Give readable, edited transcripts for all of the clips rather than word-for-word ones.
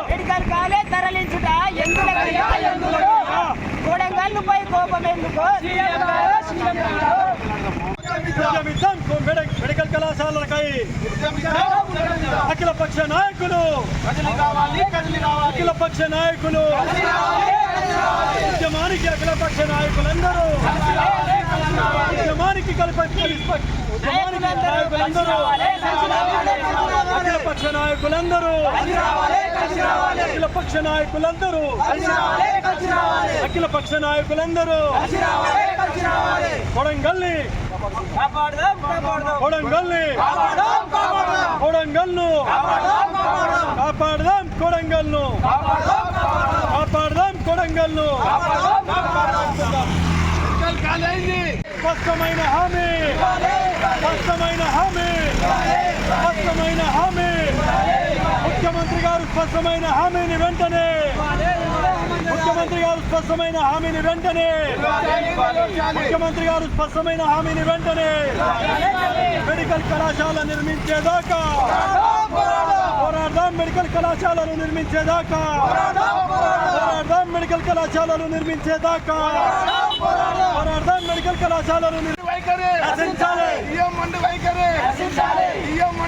Medical college తరలించుట ఎందుకు? కొడంగల్లుపై కోపం ఎందుకు? మెడికల్ కళాశాలలకై అఖిలపక్ష నాయకులు అఖిలపక్ష నాయకులు ఉద్యమానికి అఖిలపక్ష నాయకులందరూ ఉద్యమానికి నాయకులందరూ అఖిలపక్ష నాయకులందరూ అఖిలపక్ష నాయకులందరూ అఖిలపక్ష నాయకులందరూ కొడంగల్ని కొడంగల్ని కొడంగల్ను కాపాడదాం కొడంగల్ను కాపాడదాం కొడంగల్ను స్పష్టమైన హామీ స్పష్టమైన హామీ స్పష్టమైన హామీ ముఖ్యమంత్రి గారు స్పష్టమైన హామీని వెంటనే ముఖ్యమంత్రి గారు స్పష్టమైన హామీని వెంటనే ముఖ్యమంత్రి గారు స్పష్టమైన హామీని వెంటనే మెడికల్ కళాశాల నిర్మించేదాకా పోరాడదాం మెడికల్ కళాశాలను నిర్మించేదాకా పోరాడదాం మెడికల్ కళాశాలను నిర్మించేదాకా పోరాడదాం మెడికల్ కళాశాలను నశించాలి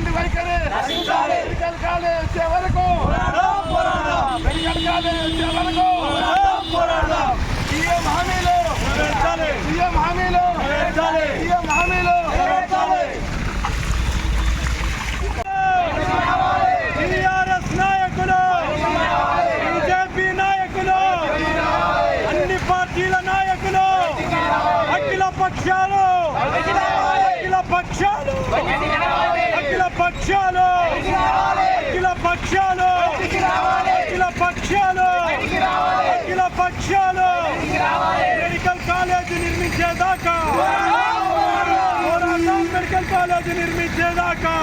మెడికల్ కాలేజ్ వచ్చే వరకు మెడికల్ కాలేజ్ వచ్చే వరకు సీఎం హామీలు సీఎం హామీలు సీఎం హామీలు టీఆర్ఎస్ నాయకులు బీజేపీ నాయకులు అన్ని పార్టీల నాయకులు అఖిల పక్షాలు అఖిల పక్షాలు అఖిల పక్షాలు అఖిల పక్షాలు అఖిల పక్షాలు అఖిల పక్షాలు మెడికల్ కాలేజీ నిర్మించేదాకా పోరాడదాం మెడికల్ కాలేజీ నిర్మించేదాకా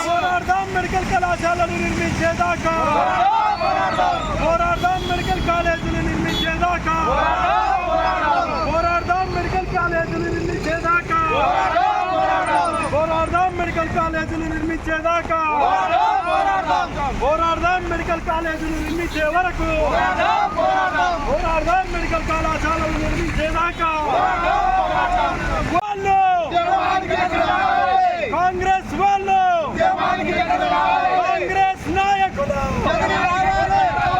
పోరాడదాం మెడికల్ కళాశాలను నిర్మించేదాకా పోరాడదాం మెడికల్ కాలేజీలు నిర్మించేదాకా పోరాడదాం మెడికల్ కాలేజీలు నిర్మించేదాకా పోరాడదాం మెడికల్ కాలేజీలు నిర్మించేదాకా పోరాడదాం మెడికల్ కాలేజీలు నిర్మించే వరకు పోరాడదాం మెడికల్ కళాశాలలు నిర్మించేదాకా వాళ్ళు కాంగ్రెస్ వాళ్ళు కాంగ్రెస్ నాయకులు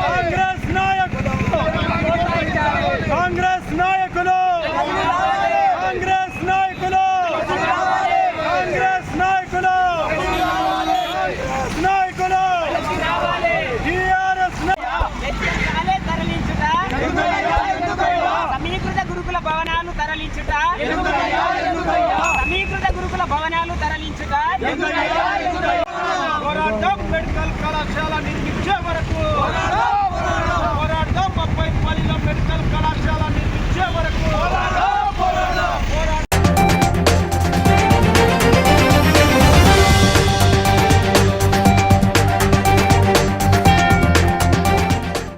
కాంగ్రెస్ నాయకులు కాంగ్రెస్ నాయకులు కాంగ్రెస్ నాయకులు కాంగ్రెస్ నాయకులు నాయకులు టీఆర్ఎస్ సమీకృత గురుకుల భవనాలు తరలించుట సమీకృత గురుకుల భవనాలు తరలించుట పోరాటం మెడికల్ కళాశాల